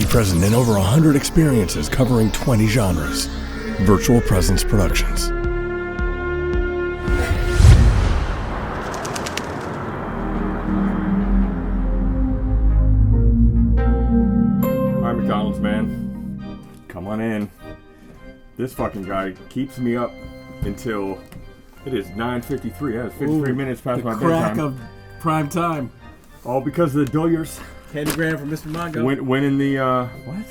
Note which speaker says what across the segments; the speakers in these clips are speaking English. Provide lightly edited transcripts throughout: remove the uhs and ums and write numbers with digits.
Speaker 1: present in over 100 experiences covering 20 genres. Virtual Presence Productions.
Speaker 2: Alright, McDonald's, man. Come on in. This fucking guy keeps me up until it is 9:53. That is 53 minutes past my bedtime.
Speaker 3: The crack of prime time.
Speaker 2: All because of the Doyers.
Speaker 3: Candygram from Mr. Mongo.
Speaker 2: Winning the, what?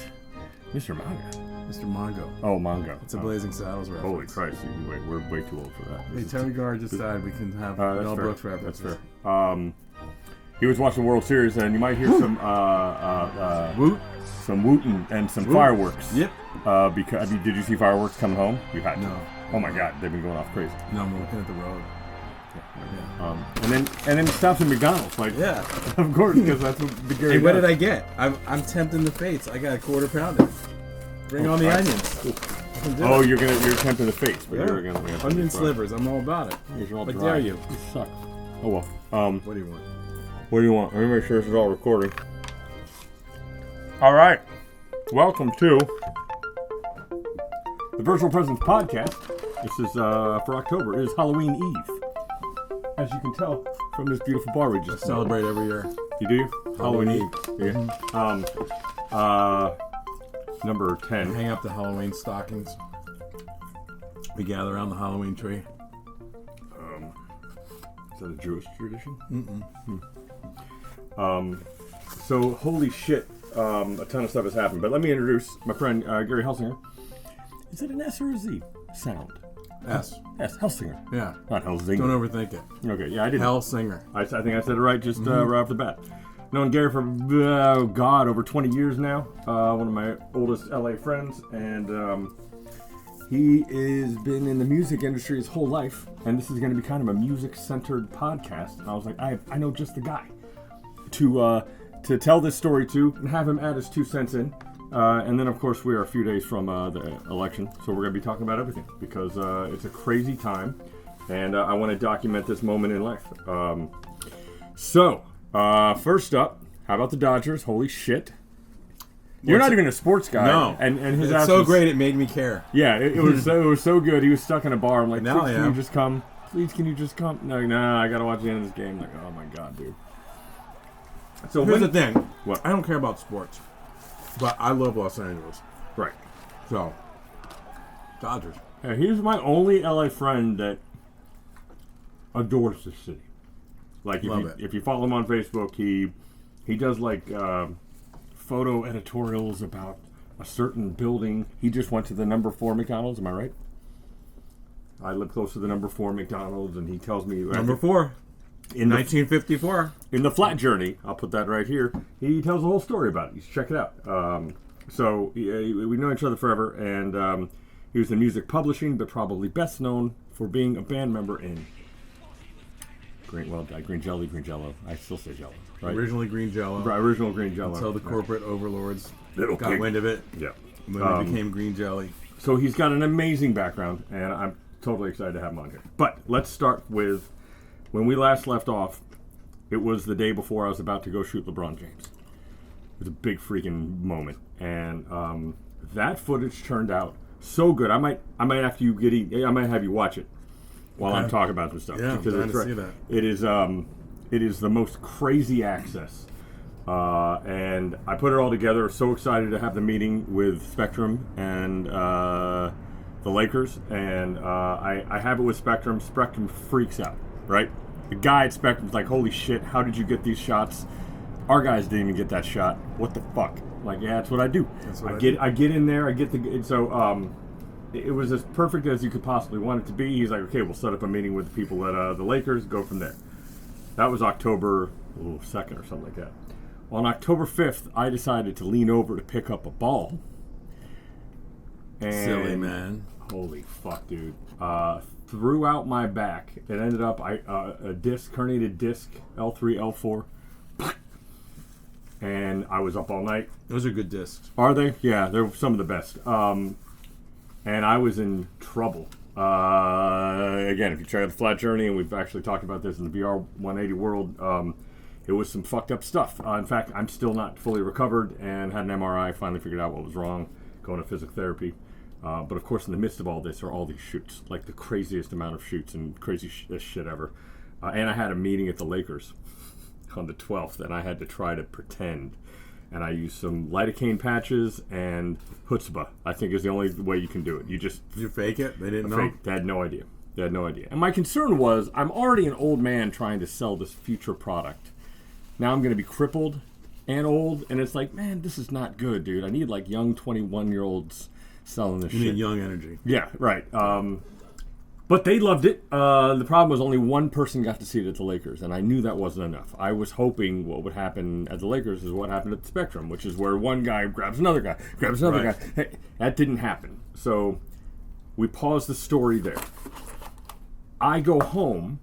Speaker 2: Mr. Mongo?
Speaker 3: Mr. Mongo.
Speaker 2: Oh, Mongo.
Speaker 3: It's a Blazing Saddles reference.
Speaker 2: Holy Christ. We're way too old for that.
Speaker 3: Hey, Terry Garr just died. We can have Mel Brooks references.
Speaker 2: That's fair. He was watching the World Series, and you might hear some
Speaker 3: Woot.
Speaker 2: some wooting and some fireworks.
Speaker 3: Yep.
Speaker 2: Because did you see fireworks coming home? You had to.
Speaker 3: No.
Speaker 2: Oh my God, they've been going off crazy.
Speaker 3: No, I'm looking at the road.
Speaker 2: Yeah. And then he stops at McDonald's. Like,
Speaker 3: yeah,
Speaker 2: of course, because that's what the Gary
Speaker 3: Hey, what
Speaker 2: does.
Speaker 3: did I get? I'm tempting the fates. I got a quarter pounder. Bring on the onions.
Speaker 2: Oh, you're tempting the face, but you're gonna
Speaker 3: onion slivers. I'm all about it.
Speaker 2: You're all
Speaker 3: What
Speaker 2: dry.
Speaker 3: dare you?
Speaker 2: You suck. Oh well.
Speaker 3: What do you want?
Speaker 2: What do you want? Let me make sure this is all recording. All right. Welcome to the Virtual Presence Podcast. This is for October. It is Halloween Eve. As you can tell from this beautiful bar we just
Speaker 3: Celebrate every year.
Speaker 2: You do?
Speaker 3: Halloween Eve.
Speaker 2: Yeah. Number 10.
Speaker 3: Hang up the Halloween stockings. We gather around the Halloween tree.
Speaker 2: Is that a Jewish tradition? So, holy shit, a ton of stuff has happened. But let me introduce my friend Gary Helsinger. Is it an S or a Z sound?
Speaker 3: S.
Speaker 2: S, Helsinger.
Speaker 3: Yeah.
Speaker 2: Not Helsinger.
Speaker 3: Don't overthink it.
Speaker 2: Okay, yeah, I did.
Speaker 3: Hell singer.
Speaker 2: I think I said it right just right off the bat. Known Gary for, over 20 years now. One of my oldest LA friends. And he has been in the music industry his whole life. And this is going to be kind of a music-centered podcast. And I was like, I know just the guy to tell this story to and have him add his 2 cents in. And then, of course, we are a few days from the election. So we're going to be talking about everything because it's a crazy time. And I want to document this moment in life. First up, how about the Dodgers? Holy shit. You're not even a sports guy.
Speaker 3: No.
Speaker 2: And his
Speaker 3: It's
Speaker 2: ass
Speaker 3: so
Speaker 2: was,
Speaker 3: great it made me care.
Speaker 2: Yeah, it was so good. He was stuck in a bar. I'm like,
Speaker 3: Now
Speaker 2: please,
Speaker 3: I
Speaker 2: can you
Speaker 3: am.
Speaker 2: just come? Please, can you just come? No, I got to watch the end of this game. Like, oh my God, dude. So
Speaker 3: Here's the thing.
Speaker 2: What?
Speaker 3: I don't care about sports, but I love Los Angeles.
Speaker 2: Right.
Speaker 3: So, Dodgers.
Speaker 2: He's my only LA friend that adores the city. Like if you follow him on Facebook, he does like photo editorials about a certain building. He just went to the number 4 McDonald's. Am I right? I live close to the number 4 McDonald's, and he tells me
Speaker 3: Number 4. In 1954.
Speaker 2: In the Flat Journey, I'll put that right here. He tells the whole story about it. You should check it out. So we know each other forever, and he was in music publishing, but probably best known for being a band member in Green Jello. I still say Jello, right?
Speaker 3: Originally Green Jello.
Speaker 2: Right, original Green Jello.
Speaker 3: Until the corporate overlords
Speaker 2: Little
Speaker 3: got
Speaker 2: pig.
Speaker 3: wind of it.
Speaker 2: Yeah.
Speaker 3: And then it became Green Jelly.
Speaker 2: So he's got an amazing background, and I'm totally excited to have him on here. But let's start with when we last left off. It was the day before I was about to go shoot LeBron James. It was a big freaking moment, and that footage turned out so good. I might have you watch it while I'm talking about this stuff.
Speaker 3: Yeah,
Speaker 2: because
Speaker 3: I'm glad to see that.
Speaker 2: It is the most crazy access. And I put it all together. So excited to have the meeting with Spectrum and the Lakers. And I have it with Spectrum. Spectrum freaks out, right? The guy at Spectrum's like, holy shit, how did you get these shots? Our guys didn't even get that shot. What the fuck? Like, yeah, that's what I do. I get in there. I get the... So, it was as perfect as you could possibly want it to be. He's like, okay, we'll set up a meeting with the people at the Lakers, go from there. That was October 2nd or something like that. On October 5th, I decided to lean over to pick up a ball. And
Speaker 3: Silly, man.
Speaker 2: Holy fuck, dude. Threw out my back. It ended up a herniated disc, L3, L4. And I was up all night.
Speaker 3: Those are good discs.
Speaker 2: Are they? Yeah, they're some of the best. And I was in trouble. Again, if you check out the Flat Journey, and we've actually talked about this in the VR180 world, it was some fucked up stuff. In fact, I'm still not fully recovered and had an MRI. Finally figured out what was wrong. Going to physical therapy. But of course, in the midst of all this are all these shoots, like the craziest amount of shoots and crazy shit ever. And I had a meeting at the Lakers on the 12th, and I had to try to pretend. And I used some lidocaine patches and chutzpah, I think is the only way you can do it.
Speaker 4: You fake it? They didn't know?
Speaker 2: They had no idea. And my concern was, I'm already an old man trying to sell this future product. Now I'm going to be crippled and old, and it's like, man, this is not good, dude. I need like young 21-year-olds selling this shit.
Speaker 4: You need young energy.
Speaker 2: Yeah, right. But they loved it. The problem was only one person got to see it at the Lakers, and I knew that wasn't enough. I was hoping what would happen at the Lakers is what happened at the Spectrum, which is where one guy grabs another guy, guy. Hey, that didn't happen. So we paused the story there. I go home,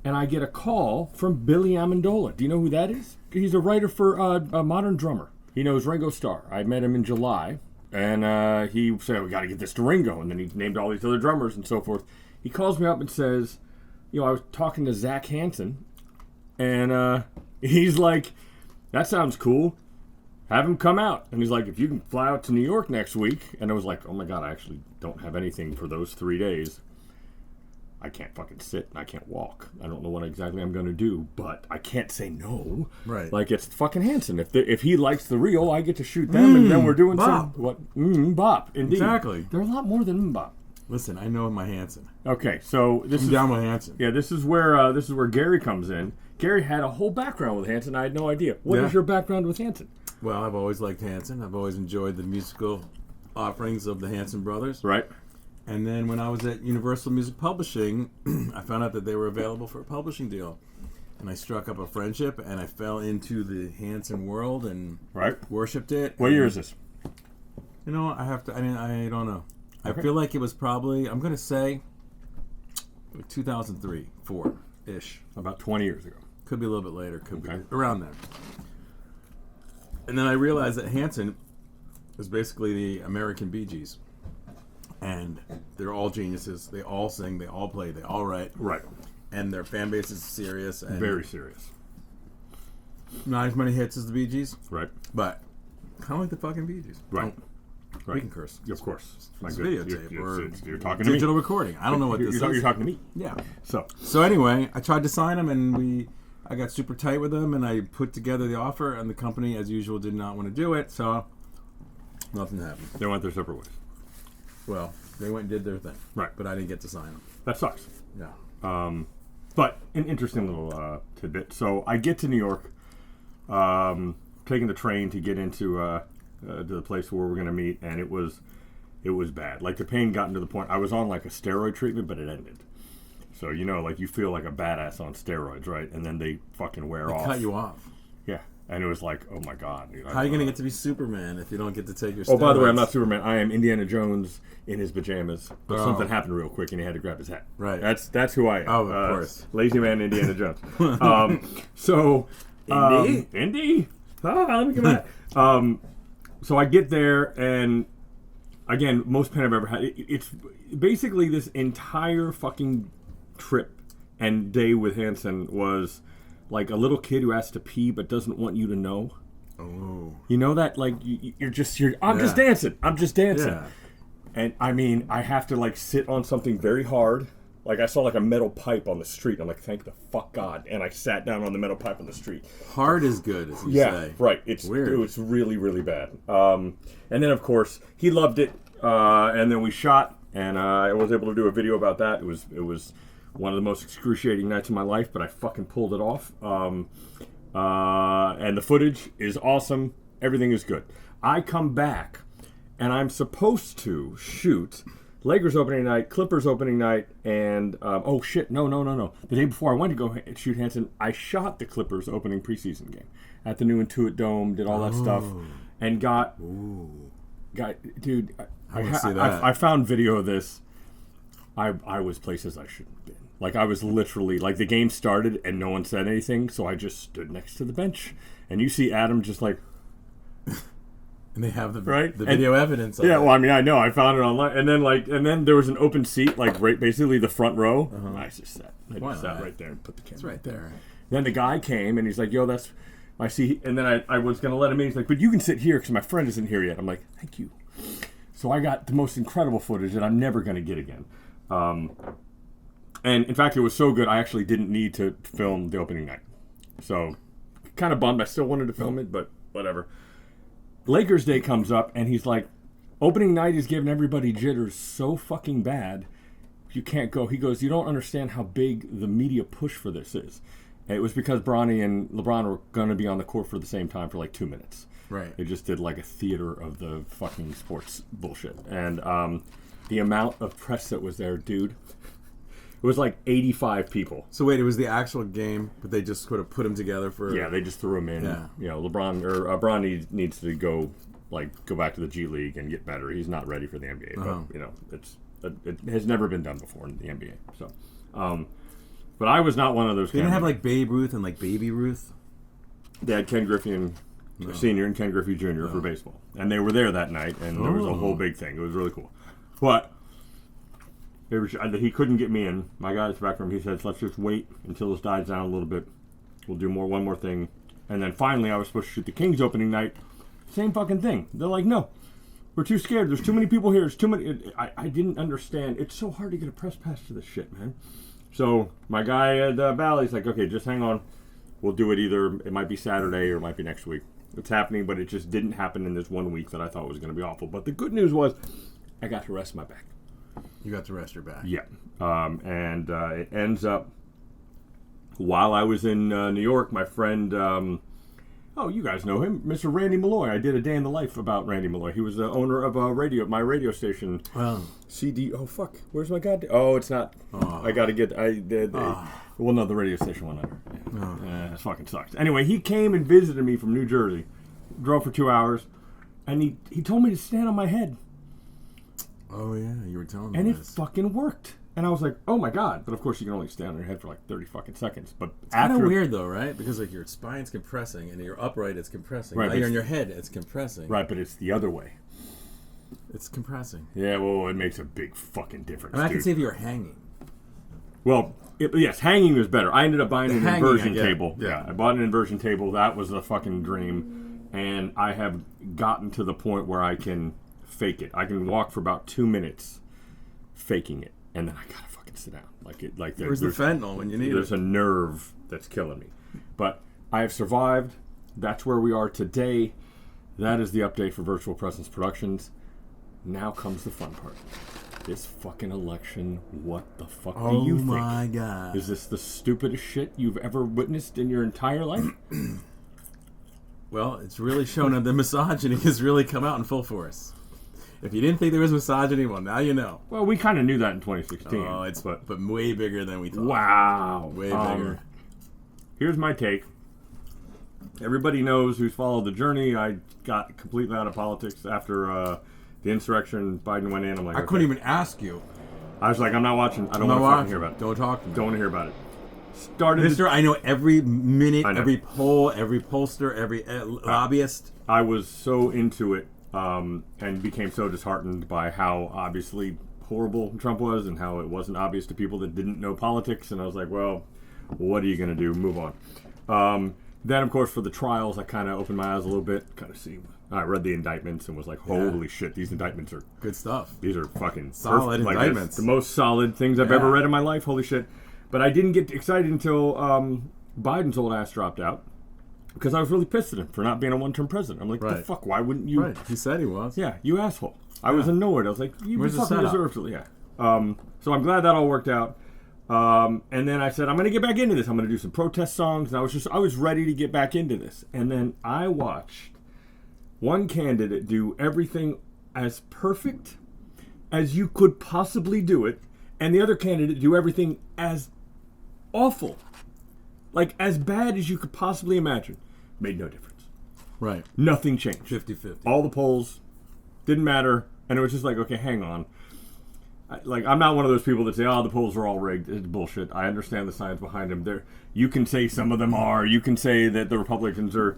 Speaker 2: and I get a call from Billy Amendola. Do you know who that is? He's a writer for a Modern Drummer. He knows Ringo Starr. I met him in July, and he said, we got to get this to Ringo, and then he named all these other drummers and so forth. He calls me up and says, I was talking to Zach Hansen, and he's like, that sounds cool. Have him come out. And he's like, if you can fly out to New York next week. And I was like, oh my God, I actually don't have anything for those 3 days. I can't fucking sit and I can't walk. I don't know what exactly I'm going to do, but I can't say no.
Speaker 4: Right.
Speaker 2: Like, it's fucking Hansen. If he likes the Rio, I get to shoot them, and then we're doing
Speaker 4: bop.
Speaker 2: Bop. Indeed.
Speaker 4: Exactly.
Speaker 2: They're a lot more than bop.
Speaker 4: Listen, I know my Hansen.
Speaker 2: Okay, so
Speaker 4: I'm down with Hansen.
Speaker 2: Yeah, this is where Gary comes in. Gary had a whole background with Hansen. I had no idea. What is your background with Hansen?
Speaker 4: Well, I've always liked Hansen. I've always enjoyed the musical offerings of the Hansen brothers.
Speaker 2: Right.
Speaker 4: And then when I was at Universal Music Publishing, I found out that they were available for a publishing deal. And I struck up a friendship, and I fell into the Hansen world and worshipped it.
Speaker 2: What year is this?
Speaker 4: I don't know.
Speaker 2: Okay.
Speaker 4: I feel like it was probably, I'm going to say, 2003, 4-ish.
Speaker 2: About 20 years ago.
Speaker 4: Could be a little bit later. Could be around there. And then I realized that Hansen was basically the American Bee Gees. And they're all geniuses. They all sing. They all play. They all write.
Speaker 2: Right.
Speaker 4: And their fan base is serious. And
Speaker 2: very serious.
Speaker 4: Not as many hits as the Bee Gees.
Speaker 2: Right.
Speaker 4: But kind of like the fucking Bee Gees.
Speaker 2: Right.
Speaker 4: We can curse.
Speaker 2: Of course.
Speaker 4: It's videotape.
Speaker 2: You're talking to me.
Speaker 4: Digital recording. I don't know what this is.
Speaker 2: You're talking to me.
Speaker 4: Yeah.
Speaker 2: So
Speaker 4: anyway, I tried to sign him, and I got super tight with him, and I put together the offer, and the company, as usual, did not want to do it, so nothing happened.
Speaker 2: They went their separate ways.
Speaker 4: Well, they went and did their thing.
Speaker 2: Right.
Speaker 4: But I didn't get to sign them.
Speaker 2: That sucks.
Speaker 4: Yeah.
Speaker 2: But an interesting little tidbit. So I get to New York, taking the train to get into to the place where we're going to meet, and it was bad. Like, the pain gotten to the point, I was on like a steroid treatment, but it ended. So, like you feel like a badass on steroids, right? And then they fucking wear off.
Speaker 4: Cut you off.
Speaker 2: Yeah. And it was like, oh my God, dude.
Speaker 4: How are you going to get to be Superman if you don't get to take your steroids?
Speaker 2: Oh, by the way, I'm not Superman. I am Indiana Jones in his pajamas. But something happened real quick, and he had to grab his hat.
Speaker 4: Right.
Speaker 2: That's who I am.
Speaker 4: Oh, of course.
Speaker 2: Lazy man Indiana Jones. Indy? Let me come back. So I get there, and again, most pain I've ever had. It's basically this entire fucking trip and day with Hansen was like a little kid who has to pee but doesn't want you to know.
Speaker 4: Oh.
Speaker 2: You know that? Like, I'm just dancing. I'm just dancing.
Speaker 4: Yeah.
Speaker 2: And I mean, I have to like sit on something very hard. Like, I saw like a metal pipe on the street. I'm like, thank the fuck God. And I sat down on the metal pipe on the street.
Speaker 4: Hard is good, as you say.
Speaker 2: Right. It's
Speaker 4: weird.
Speaker 2: It was really, really bad. And then, of course, he loved it. And then we shot, and I was able to do a video about that. It was one of the most excruciating nights of my life, but I fucking pulled it off. And the footage is awesome. Everything is good. I come back, and I'm supposed to shoot Lakers opening night, Clippers opening night, and no. The day before I went to go shoot Hansen, I shot the Clippers opening preseason game at the new Intuit Dome, did all that stuff, and got dude. I found video of this. I was places I shouldn't have been. Like, I was literally, like, the game started and no one said anything, so I just stood next to the bench, and you see Adam just like.
Speaker 4: And they have the video evidence of it.
Speaker 2: Well, I mean, I know. I found it online. And then there was an open seat, like, right, basically the front row. I just sat. I just sat right there and put the camera.
Speaker 4: It's right there.
Speaker 2: Then the guy came, and he's like, yo, that's my seat. And then I was going to let him in. He's like, but you can sit here because my friend isn't here yet. I'm like, thank you. So I got the most incredible footage that I'm never going to get again. And in fact, it was so good, I actually didn't need to film the opening night. So, kind of bummed. I still wanted to film it, but whatever. Lakers Day comes up, and he's like, opening night is giving everybody jitters so fucking bad, you can't go. He goes, you don't understand how big the media push for this is. And it was because Bronny and LeBron were going to be on the court for the same time for like 2 minutes.
Speaker 4: Right.
Speaker 2: They just did like a theater of the fucking sports bullshit. And the amount of press that was there, dude, it was like 85 people.
Speaker 4: So wait, it was the actual game, but they just sort of put them together for...
Speaker 2: Yeah, they just threw him in.
Speaker 4: Yeah.
Speaker 2: You know, Bron needs to go back to the G League and get better. He's not ready for the NBA. But, you know, it has never been done before in the NBA. So, but I was not one of those.
Speaker 4: They didn't have like Babe Ruth and like Baby Ruth?
Speaker 2: They had Ken Griffey Sr. and Ken Griffey Jr. for baseball. And they were there that night, and there was a whole big thing. It was really cool. But... he couldn't get me in. My guy at Spectrum, he says, let's just wait until this dies down a little bit. We'll do one more thing. And then finally, I was supposed to shoot the Kings opening night. Same fucking thing. They're like, no, we're too scared. There's too many people here. There's too many. I didn't understand. It's so hard to get a press pass to this shit, man. So my guy at Valley's like, okay, just hang on. We'll do it either. It might be Saturday or it might be next week. It's happening, but it just didn't happen in this 1 week that I thought was going to be awful. But the good news was I got to rest my back.
Speaker 4: You got to rest your back.
Speaker 2: Yeah. And it ends up, while I was in New York, my friend, you guys know him, Mr. Randy Malloy. I did a day in the life about Randy Malloy. He was the owner of my radio station.
Speaker 4: Wow.
Speaker 2: CD. Oh, fuck. Where's my goddamn... Oh, it's not... Oh. I got to get... Well, no, the radio station went under. Yeah. It fucking sucks. Anyway, he came and visited me from New Jersey. Drove for 2 hours. And he told me to stand on my head.
Speaker 4: Oh, yeah, you were telling me
Speaker 2: and
Speaker 4: this.
Speaker 2: It fucking worked. And I was like, oh my God. But of course, you can only stand on your head for like 30 fucking seconds. But
Speaker 4: it's kind of weird, though, right? Because like your spine's compressing and you're upright, it's compressing. Right, now you're in your head, it's compressing.
Speaker 2: Right, but it's the other way.
Speaker 4: It's compressing.
Speaker 2: Yeah, well, it makes a big fucking difference.
Speaker 4: I can see if you're hanging.
Speaker 2: Well, yes, hanging was better. I ended up buying an inversion table. Yeah, I bought an inversion table. That was a fucking dream. And I have gotten to the point where I can fake it. I can walk for about 2 minutes faking it, and then I gotta fucking sit down.
Speaker 4: Where's the fentanyl when you need it?
Speaker 2: There's a nerve that's killing me. But I have survived. That's where we are today. That is the update for Virtual Presence Productions. Now comes the fun part. This fucking election, what the fuck do you think?
Speaker 4: Oh my God.
Speaker 2: Is this the stupidest shit you've ever witnessed in your entire life?
Speaker 4: Well, it's really shown that the misogyny has really come out in full force. If you didn't think there was misogyny, well, now you know.
Speaker 2: Well, we kind of knew that in 2016.
Speaker 4: Oh, but way bigger than we thought.
Speaker 2: Wow.
Speaker 4: Way bigger.
Speaker 2: Here's my take. Everybody knows who's followed the journey. I got completely out of politics after the insurrection. Biden went in. I'm like,
Speaker 4: I couldn't even ask you.
Speaker 2: I was like, I'm not watching. I don't want to hear about it.
Speaker 4: Don't talk to me.
Speaker 2: Don't want to hear about it.
Speaker 4: Mister, I know every minute, every poll, every pollster, every lobbyist.
Speaker 2: I was so into it. And became so disheartened by how obviously horrible Trump was and how it wasn't obvious to people that didn't know politics. And I was like, well, what are you going to do? Move on. Then, of course, for the trials, I kind of opened my eyes a little bit, kind of see. I read the indictments and was like, holy shit, these indictments are...
Speaker 4: Good stuff.
Speaker 2: These are fucking...
Speaker 4: Solid indictments.
Speaker 2: The most solid things I've ever read in my life. Holy shit. But I didn't get excited until Biden's old ass dropped out. Because I was really pissed at him for not being a one-term president. I'm like, the fuck, why wouldn't you...
Speaker 4: Right, he said he was.
Speaker 2: Yeah, you asshole. I was annoyed. I was like, you fucking deserve to... Yeah. So I'm glad that all worked out. And then I said, I'm going to get back into this. I'm going to do some protest songs. And I was ready to get back into this. And then I watched one candidate do everything as perfect as you could possibly do it. And the other candidate do everything as awful. Like, as bad as you could possibly imagine. Made no difference.
Speaker 4: Right.
Speaker 2: Nothing changed.
Speaker 4: 50-50.
Speaker 2: All the polls didn't matter. And it was just like, okay, hang on. I'm not one of those people that say, the polls are all rigged. It's bullshit. I understand the science behind them. You can say some of them are. You can say that the Republicans are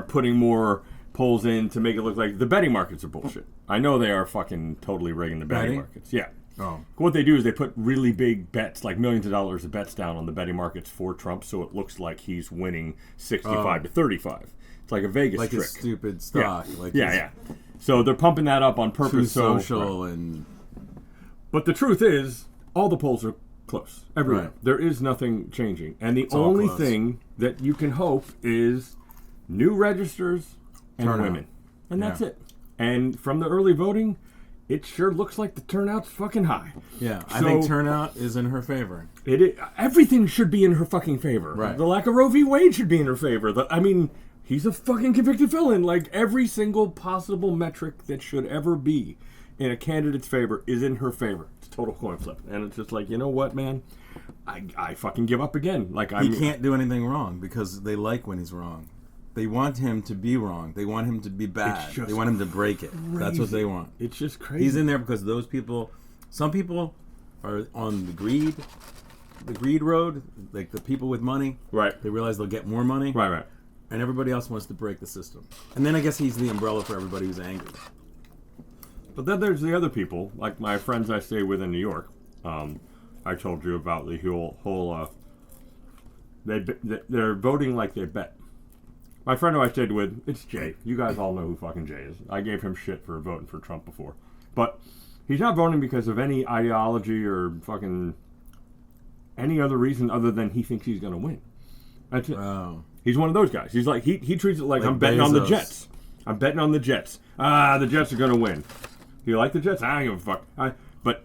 Speaker 2: putting more polls in to make it look like the betting markets are bullshit. I know they are fucking totally rigging the betting markets. Yeah.
Speaker 4: Oh.
Speaker 2: What they do is they put really big bets, like millions of dollars of bets down on the betting markets for Trump, so it looks like he's winning 65 to 35. It's like a Vegas
Speaker 4: Like
Speaker 2: trick.
Speaker 4: his stupid stock.
Speaker 2: Yeah.
Speaker 4: Like
Speaker 2: yeah. So they're pumping that up on purpose.
Speaker 4: True
Speaker 2: So,
Speaker 4: Social and...
Speaker 2: But the truth is, all the polls are close. Everywhere.
Speaker 4: Right.
Speaker 2: There is nothing changing. And the
Speaker 4: It's all
Speaker 2: only
Speaker 4: close.
Speaker 2: thing that you can hope is new registers and
Speaker 4: Turnout.
Speaker 2: women. And that's
Speaker 4: Yeah.
Speaker 2: it. And from the early voting, it sure looks like the turnout's fucking high.
Speaker 4: Yeah, I
Speaker 2: So-
Speaker 4: think turnout is in her favor.
Speaker 2: Everything should be in her fucking favor.
Speaker 4: Right.
Speaker 2: The lack of Roe v. Wade should be in her favor. I mean, he's a fucking convicted felon. Like, every single possible metric that should ever be in a candidate's favor is in her favor. It's a total coin flip. And it's just like, you know what, man? I fucking give up again. Like,
Speaker 4: He can't do anything wrong because they like when he's wrong. They want him to be wrong. They want him to be bad.
Speaker 2: just
Speaker 4: They want him to break it. That's what they want.
Speaker 2: It's just crazy.
Speaker 4: He's in there because those people, some people are on the greed road, like the people with money.
Speaker 2: Right.
Speaker 4: They realize they'll get more money.
Speaker 2: Right.
Speaker 4: And everybody else wants to break the system. And then I guess he's the umbrella for everybody who's angry.
Speaker 2: But then there's the other people, like my friends I stay with in New York. I told you about the whole they're voting like they bet. My friend who I stayed with, it's Jay. You guys all know who fucking Jay is. I gave him shit for voting for Trump before. But he's not voting because of any ideology or fucking any other reason other than he thinks he's going to win. That's it.
Speaker 4: Wow.
Speaker 2: He's one of those guys. He's like, he treats it like
Speaker 4: Like
Speaker 2: I'm betting on the
Speaker 4: Bezos.
Speaker 2: Jets. I'm betting on the Jets. The Jets are going to win. Do you like the Jets? I don't give a fuck. But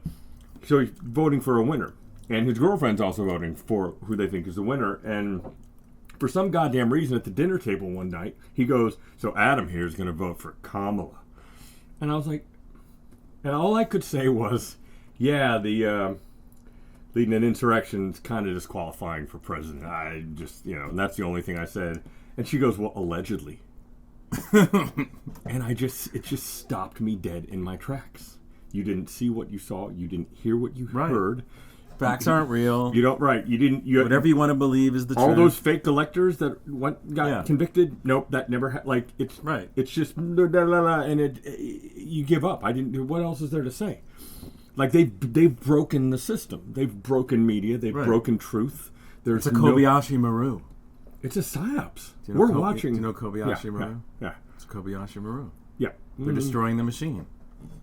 Speaker 2: so he's voting for a winner. And his girlfriend's also voting for who they think is the winner. And for some goddamn reason at the dinner table one night, he goes, so Adam here is going to vote for Kamala. And I was like, and all I could say was, yeah, the leading an insurrection is kind of disqualifying for president. I just, and that's the only thing I said. And she goes, well, allegedly. And it just stopped me dead in my tracks. You didn't see what you saw. You didn't hear what you heard.
Speaker 4: Facts aren't real.
Speaker 2: You don't, right. You didn't,
Speaker 4: Whatever you want to believe is the truth.
Speaker 2: all those fake electors that got
Speaker 4: Yeah.
Speaker 2: convicted. Nope, that never it's
Speaker 4: Right.
Speaker 2: It's just and you give up. I didn't. What else is there to say? Like they've broken the system. They've broken media. They've
Speaker 4: Right.
Speaker 2: broken truth. There's
Speaker 4: It's a Kobayashi Maru.
Speaker 2: It's a psyops.
Speaker 4: Do you know
Speaker 2: We're
Speaker 4: Kobe-
Speaker 2: watching.
Speaker 4: do you know Kobayashi Maru?
Speaker 2: Yeah.
Speaker 4: It's Kobayashi Maru.
Speaker 2: Yeah.
Speaker 4: They're destroying the machine.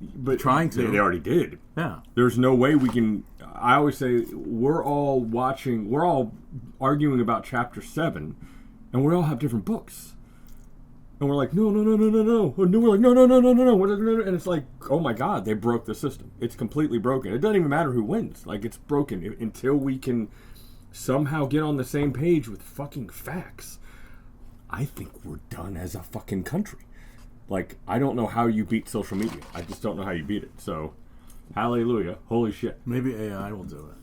Speaker 2: But
Speaker 4: trying to.
Speaker 2: They already did.
Speaker 4: Yeah.
Speaker 2: There's no way we can. I always say we're all arguing about chapter 7, and we all have different books. And we're like, no. And we're like, no. And it's like, oh my God, they broke the system. It's completely broken. It doesn't even matter who wins. Like, it's broken until we can somehow get on the same page with fucking facts. I think we're done as a fucking country. Like, I don't know how you beat social media. I just don't know how you beat it. So, hallelujah. Holy shit.
Speaker 4: Maybe AI will do it.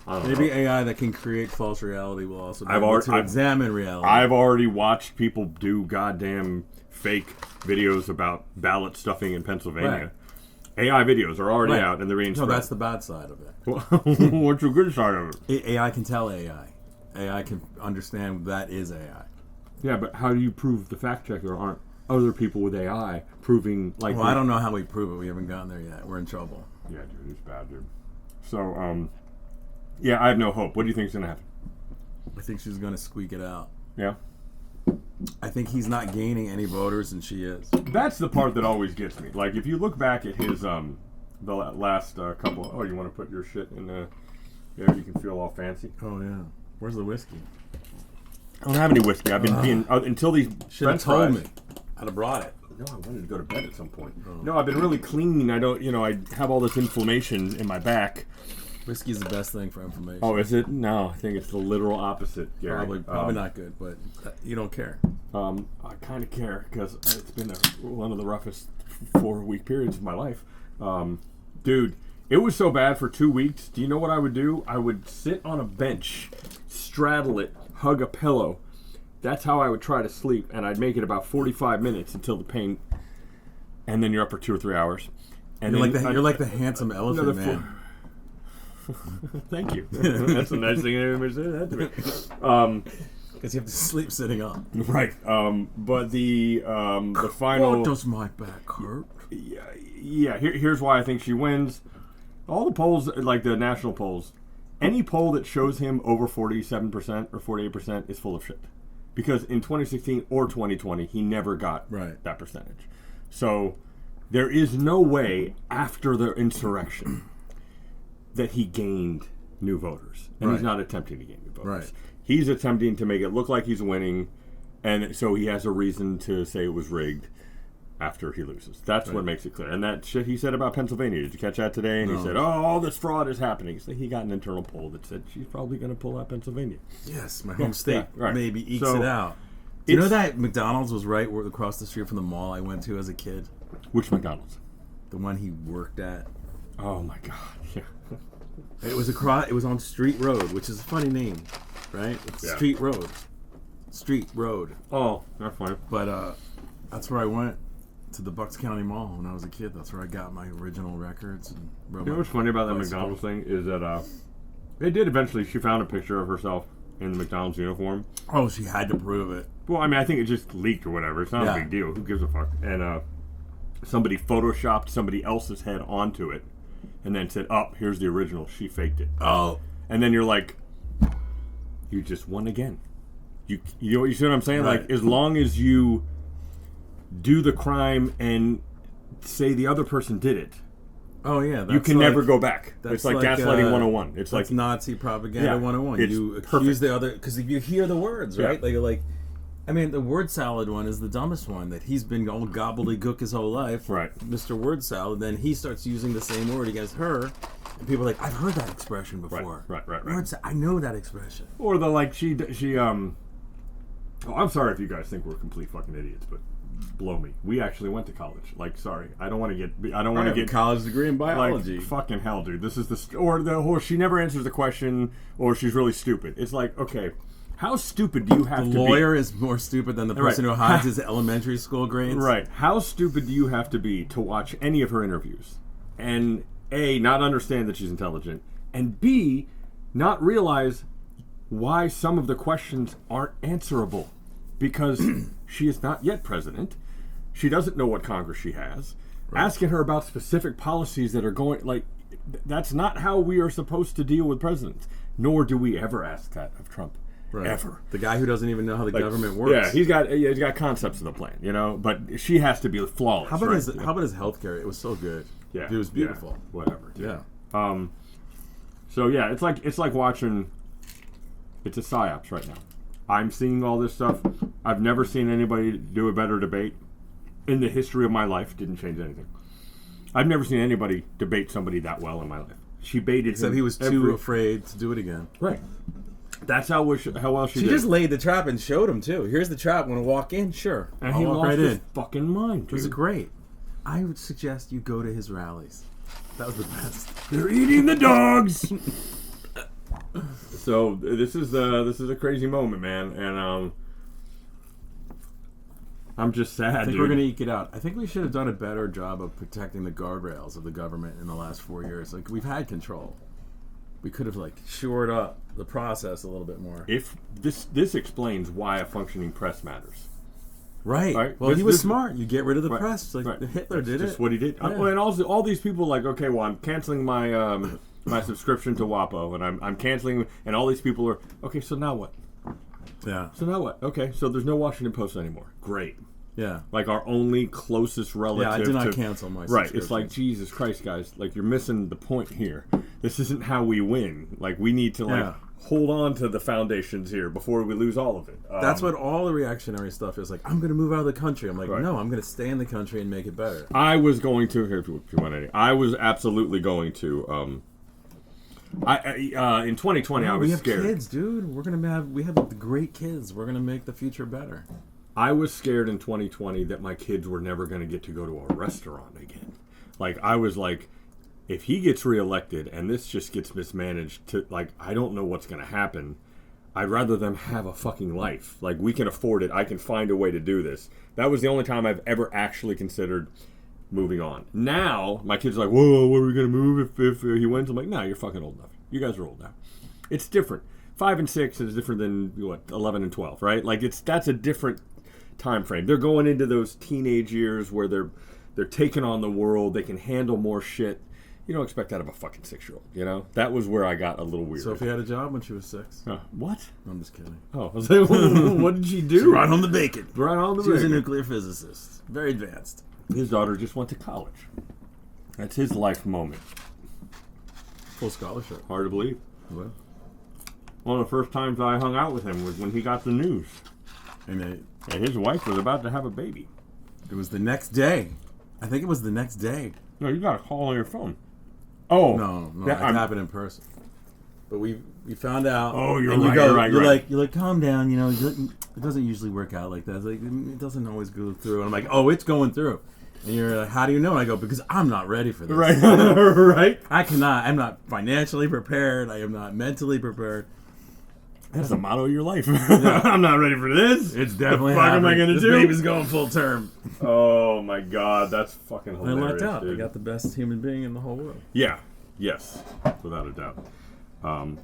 Speaker 2: I don't
Speaker 4: Maybe
Speaker 2: know.
Speaker 4: AI that can create false reality will also be
Speaker 2: I've
Speaker 4: able
Speaker 2: already-
Speaker 4: to
Speaker 2: I've-
Speaker 4: examine reality.
Speaker 2: I've already watched people do goddamn fake videos about ballot stuffing in Pennsylvania. AI videos are already
Speaker 4: Right.
Speaker 2: out and they're being
Speaker 4: No,
Speaker 2: spread.
Speaker 4: that's the bad side of it.
Speaker 2: What's the good side of it?
Speaker 4: AI can tell AI. AI can understand that is AI.
Speaker 2: Yeah, but how do you prove the fact checker aren't other people with AI proving like?
Speaker 4: Well, I don't know how we prove it. We haven't gotten there yet. We're in trouble.
Speaker 2: Yeah, dude, it's bad, dude. So, yeah, I have no hope. What do you think's gonna happen?
Speaker 4: I think she's going to squeak it out.
Speaker 2: Yeah,
Speaker 4: I think he's not gaining any voters, and she is.
Speaker 2: that's the part that always gets me. Like, if you look back at his the last couple. Oh, you want to put your shit in there? You can feel all fancy.
Speaker 4: Oh yeah. Where's the whiskey?
Speaker 2: I don't have any whiskey. I've been being until these
Speaker 4: Should have
Speaker 2: French
Speaker 4: told
Speaker 2: fries.
Speaker 4: me. I'd have brought it.
Speaker 2: No, I wanted to go to bed at some point. No, I've been really clean. I don't, I have all this inflammation in my back.
Speaker 4: Whiskey's the best thing for inflammation.
Speaker 2: Oh, is it? No, I think it's the literal opposite, Gary.
Speaker 4: Probably not good, but you don't care.
Speaker 2: I kind of care because it's been one of the roughest 4-week periods of my life. Dude, it was so bad for 2 weeks. Do you know what I would do? I would sit on a bench, straddle it, hug a pillow. That's how I would try to sleep, and I'd make it about 45 minutes until the pain, and then you're up for 2 or 3 hours. And
Speaker 4: You're like the handsome elephant
Speaker 2: another
Speaker 4: man.
Speaker 2: Thank you. That's a nice thing anyone said that to me.
Speaker 4: Because you have to sleep sitting up.
Speaker 2: Right. But the final.
Speaker 4: Oh, does my back hurt?
Speaker 2: yeah, here's why I think she wins. All the polls, like the national polls, any poll that shows him over 47% or 48% is full of shit. Because in 2016 or 2020, he never got that percentage. So there is no way after the insurrection that he gained new voters. And he's not attempting to gain new voters.
Speaker 4: Right.
Speaker 2: He's attempting to make it look like he's winning, and so he has a reason to say it was rigged after he loses. That's what makes it clear. And that shit he said about Pennsylvania, did you catch that today? And he said, all this fraud is happening. So he got an internal poll that said she's probably going to pull out Pennsylvania.
Speaker 4: Yes, my home state maybe ekes
Speaker 2: So,
Speaker 4: it out. Do you know that McDonald's was right across the street from the mall I went to as a kid?
Speaker 2: Which McDonald's?
Speaker 4: The one he worked at.
Speaker 2: Oh my God, yeah.
Speaker 4: It was across. It was on Street Road, which is a funny name, right? It's Street Road. Street Road.
Speaker 2: Oh, that's funny.
Speaker 4: But that's where I went to the Bucks County Mall when I was a kid. That's where I got my original records. And
Speaker 2: you know what's funny about that McDonald's thing is that they did eventually. She found a picture of herself in the McDonald's uniform.
Speaker 4: Oh, she had to prove it.
Speaker 2: Well, I mean, I think it just leaked or whatever. It's not a big deal. Who gives a fuck? And somebody photoshopped somebody else's head onto it, and then said, "Oh, here's the original." She faked it.
Speaker 4: Oh,
Speaker 2: and then you're like, you just won again. You see what I'm saying?
Speaker 4: Right.
Speaker 2: Like, as long as you do the crime and say the other person did it,
Speaker 4: oh yeah, that's
Speaker 2: you can never go back.
Speaker 4: That's
Speaker 2: It's like gaslighting 101. It's like
Speaker 4: Nazi propaganda 101. You accuse
Speaker 2: perfect.
Speaker 4: the other because you hear the words, right? Like, I mean, the word salad one is the dumbest one. That he's been all gobbledygook his whole life,
Speaker 2: right?
Speaker 4: Mr. Word Salad. Then he starts using the same word against her, and people are like, "I've heard that expression before."
Speaker 2: Right.
Speaker 4: I know that expression.
Speaker 2: Or the like she. Oh, I'm sorry if you guys think we're complete fucking idiots, but blow me. We actually went to college. Like, sorry, I don't want to get. I don't want to get
Speaker 4: a college degree in biology.
Speaker 2: Like, fucking hell, dude. This is or she never answers the question, or she's really stupid. It's like, okay, how stupid do you have to be?
Speaker 4: The lawyer is more stupid than the person who hides his elementary school grades.
Speaker 2: Right. How stupid do you have to be to watch any of her interviews and A, not understand that she's intelligent, and B, not realize why some of the questions aren't answerable? Because she is not yet president. She doesn't know what Congress she has. Right. Asking her about specific policies that are going, like, that's not how we are supposed to deal with presidents. Nor do we ever ask that of Trump. Right. Ever.
Speaker 4: The guy who doesn't even know how the government works.
Speaker 2: Yeah, he's got concepts of the plan, you know, but she has to be flawless.
Speaker 4: How about his healthcare? It was so good.
Speaker 2: Yeah.
Speaker 4: It was beautiful.
Speaker 2: Yeah, whatever. Dude.
Speaker 4: Yeah.
Speaker 2: So yeah, it's like watching. It's a psyops right now. I'm seeing all this stuff. I've never seen anybody do a better debate in the history of my life. Didn't change anything. I've never seen anybody debate somebody that well in my life. She baited
Speaker 4: Except he was too afraid to do it again.
Speaker 2: Right. That's how well she did.
Speaker 4: She just laid the trap and showed him too. Here's the trap. Want to walk in? Sure.
Speaker 2: And he lost his fucking mind. Dude.
Speaker 4: It was great. I would suggest you go to his rallies. That was the best.
Speaker 2: They're eating the dogs. So this is a crazy moment, man, and I'm just sad.
Speaker 4: I think we're gonna eke it out. I think we should have done a better job of protecting the guardrails of the government in the last 4 years. Like, we've had control. We could have shored up the process a little bit more.
Speaker 2: If this explains why a functioning press matters.
Speaker 4: Right. Well, he was smart. You get rid of the press. Hitler did it.
Speaker 2: That's just what he did. Yeah. And also, all these people okay, well, I'm canceling my my subscription to WAPO, and I'm canceling, and all these people are, okay, so now what?
Speaker 4: Yeah.
Speaker 2: So now what? Okay, so there's no Washington Post anymore. Great.
Speaker 4: Yeah.
Speaker 2: Like, our only closest relative.
Speaker 4: Yeah, I did not cancel my subscription.
Speaker 2: Right. It's like, Jesus Christ, guys. Like, you're missing the point here. This isn't how we win. Like, we need to, hold on to the foundations here before we lose all of it.
Speaker 4: That's what all the reactionary stuff is. Like, I'm going to move out of the country. I'm like, no, I'm going to stay in the country and make it better.
Speaker 2: I was going to, I was absolutely going to, in 2020, I was scared.
Speaker 4: We have kids, dude. We have the great kids. We're going to make the future better.
Speaker 2: I was scared in 2020 that my kids were never going to get to go to a restaurant again. Like, I was like, if he gets reelected and this just gets mismanaged, I don't know what's going to happen. I'd rather them have a fucking life. Like, we can afford it. I can find a way to do this. That was the only time I've ever actually considered moving on. Now, my kids are like, whoa, where are we going to move if he wins? I'm like, no, you're fucking old enough. You guys are old now. It's different. 5 and 6 is different than, 11 and 12, right? Like, that's a different time frame. They're going into those teenage years where they're They're taking on the world. They can handle more shit. You don't expect that of a fucking 6-year-old, you know? That was where I got a little weird.
Speaker 4: Sophie had a job when she was 6.
Speaker 2: What?
Speaker 4: I'm just kidding.
Speaker 2: Oh, I was like, what did she do?
Speaker 4: Right on the bacon.
Speaker 2: Right on the
Speaker 4: She was a
Speaker 2: bacon.
Speaker 4: nuclear physicist. Very advanced.
Speaker 2: His daughter just went to college. That's his life moment.
Speaker 4: Full scholarship.
Speaker 2: Hard to believe.
Speaker 4: Well,
Speaker 2: One of the first times I hung out with him was when he got the news.
Speaker 4: and
Speaker 2: And his wife was about to have a baby.
Speaker 4: it was the next day. I think it was the next day.
Speaker 2: No, you got a call on your phone. Oh.
Speaker 4: No,
Speaker 2: that-
Speaker 4: it happened in person. But we found out.
Speaker 2: Oh, you're
Speaker 4: and
Speaker 2: right,
Speaker 4: You're
Speaker 2: right.
Speaker 4: like, calm down. You know, it doesn't usually work out like that. It's like, it doesn't always go through. And I'm like, oh, it's going through. And you're like, how do you know? And I go, because I'm not ready for this.
Speaker 2: Right. Right.
Speaker 4: I'm not financially prepared. I am not mentally prepared.
Speaker 2: That's the motto of your life. I'm not ready for this.
Speaker 4: It's definitely
Speaker 2: The fuck am I
Speaker 4: happening.
Speaker 2: gonna
Speaker 4: This
Speaker 2: do?
Speaker 4: baby's going full term.
Speaker 2: Oh my god, that's fucking
Speaker 4: I
Speaker 2: hilarious.
Speaker 4: lucked out. I
Speaker 2: Dude.
Speaker 4: got the best human being in the whole world.
Speaker 2: Yeah. Yes. Without a doubt.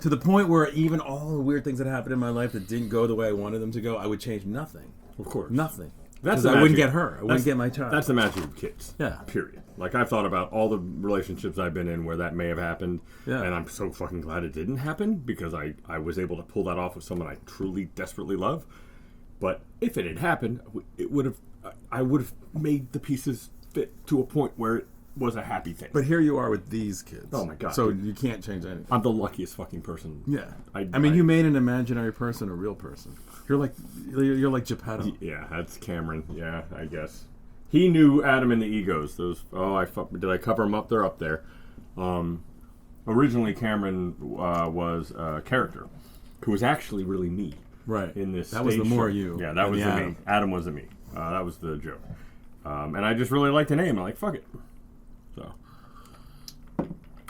Speaker 4: To the point where even all the weird things that happened in my life that didn't go the way I wanted them to go, I would change nothing.
Speaker 2: Of course.
Speaker 4: Nothing.
Speaker 2: That's
Speaker 4: Because
Speaker 2: the
Speaker 4: I wouldn't
Speaker 2: magic.
Speaker 4: get her. I wouldn't get my child.
Speaker 2: That's the magic of kids.
Speaker 4: Yeah.
Speaker 2: Period. Like, I've thought about all the relationships I've been in where that may have happened.
Speaker 4: Yeah.
Speaker 2: And I'm so fucking glad it didn't happen because I was able to pull that off with someone I truly, desperately love. But if it had happened, I would have made the pieces fit to a point where it was a happy thing.
Speaker 4: But here you are with these kids.
Speaker 2: Oh my God.
Speaker 4: So you can't change anything.
Speaker 2: I'm the luckiest fucking person.
Speaker 4: Yeah. I mean, you made an imaginary person a real person. You're like Geppetto.
Speaker 2: Yeah, that's Cameron. Yeah, I guess. He knew Adam and the Egos. Those. Oh, did I cover them up? They're up there. Originally, Cameron was a character who was actually really me.
Speaker 4: Right.
Speaker 2: In this.
Speaker 4: That was the
Speaker 2: stage
Speaker 4: more
Speaker 2: show.
Speaker 4: you.
Speaker 2: Yeah, that
Speaker 4: than
Speaker 2: was
Speaker 4: the
Speaker 2: the
Speaker 4: Adam.
Speaker 2: me. Adam was the me. That was the joke. And I just really liked the name. I'm like, fuck it. So.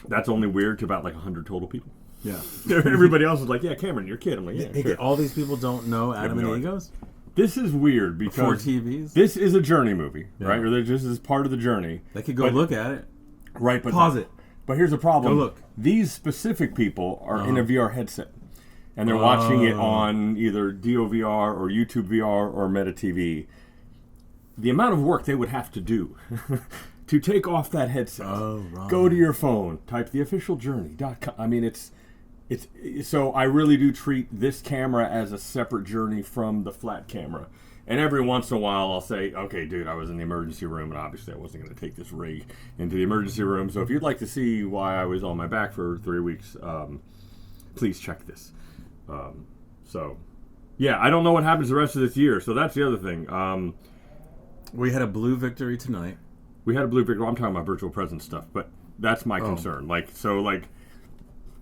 Speaker 2: That's only weird to about like 100 total people.
Speaker 4: Yeah.
Speaker 2: Everybody else was like, yeah, Cameron, you're a kid. I'm like, yeah, sure.
Speaker 4: All these people don't know Adam and
Speaker 2: no
Speaker 4: the
Speaker 2: idea.
Speaker 4: Egos?
Speaker 2: This is weird because
Speaker 4: Before TVs?
Speaker 2: this is a journey movie,
Speaker 4: Yeah.
Speaker 2: right? Or this is part of the journey.
Speaker 4: They could go
Speaker 2: But-
Speaker 4: look at it.
Speaker 2: Right, but
Speaker 4: Pause it.
Speaker 2: But here's the problem.
Speaker 4: Go look.
Speaker 2: These specific people are in a VR headset, and they're watching it on either DOVR or YouTube VR or Meta TV. The amount of work they would have to do to take off that headset, go to your phone, type theofficialjourney.com. I mean, it's so I really do treat this camera as a separate journey from the flat camera. And every once in a while, I'll say, okay, dude, I was in the emergency room, and obviously I wasn't going to take this rig into the emergency room. So if you'd like to see why I was on my back for 3 weeks, please check this. So, yeah, I don't know what happens the rest of this year. So that's the other thing.
Speaker 4: We had a blue victory tonight.
Speaker 2: We had a blue victory. I'm talking about virtual presence stuff, but that's my concern. Like,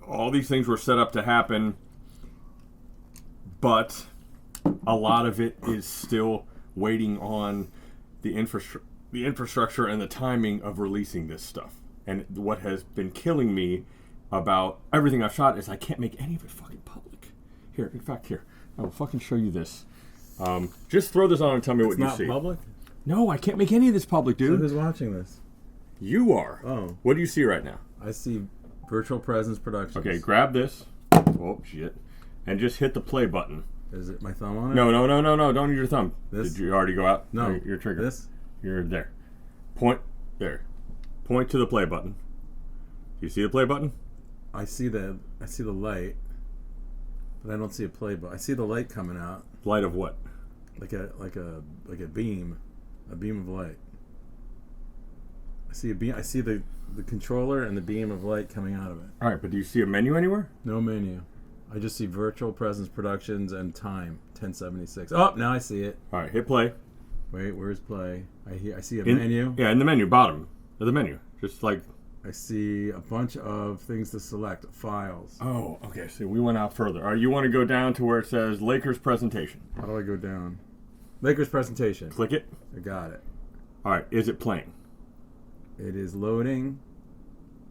Speaker 2: all these things were set up to happen, but a lot of it is still waiting on the infrastructure and the timing of releasing this stuff. And what has been killing me about everything I've shot is I can't make any of it fucking public. Here, in fact, here, I will fucking show you this. Just throw this on and tell me what you
Speaker 4: Not
Speaker 2: see.
Speaker 4: public?
Speaker 2: No, I can't make any of this public,
Speaker 4: So
Speaker 2: dude.
Speaker 4: who's watching this?
Speaker 2: You are.
Speaker 4: Oh.
Speaker 2: What do you see right now?
Speaker 4: I see Virtual Presence Productions.
Speaker 2: Okay, grab this. Oh, shit. And just hit the play button.
Speaker 4: Is it my thumb on it?
Speaker 2: No. Don't use your thumb.
Speaker 4: This?
Speaker 2: Did you already go out?
Speaker 4: No.
Speaker 2: Your trigger.
Speaker 4: This?
Speaker 2: You're there. Point. There. Point to the play button. You see the play button?
Speaker 4: I see the light, but I don't see a play button. I see the light coming out,
Speaker 2: Light of what?
Speaker 4: like a beam of light. I see a beam. I see the controller and the beam of light coming out of it.
Speaker 2: All right, but do you see a menu anywhere?
Speaker 4: No menu. I just see Virtual Presence Productions and time 1076. Oh, now I see it.
Speaker 2: All right, hit play.
Speaker 4: Wait, where's play? I see a menu.
Speaker 2: Yeah, in the menu, bottom of the menu. Just like.
Speaker 4: I see a bunch of things to select. Files.
Speaker 2: Oh, okay. So we went out further. All right, you want to go down to where it says Lakers presentation.
Speaker 4: How do I go down? Lakers presentation.
Speaker 2: Click it.
Speaker 4: I got it.
Speaker 2: All right, is it playing?
Speaker 4: It is loading.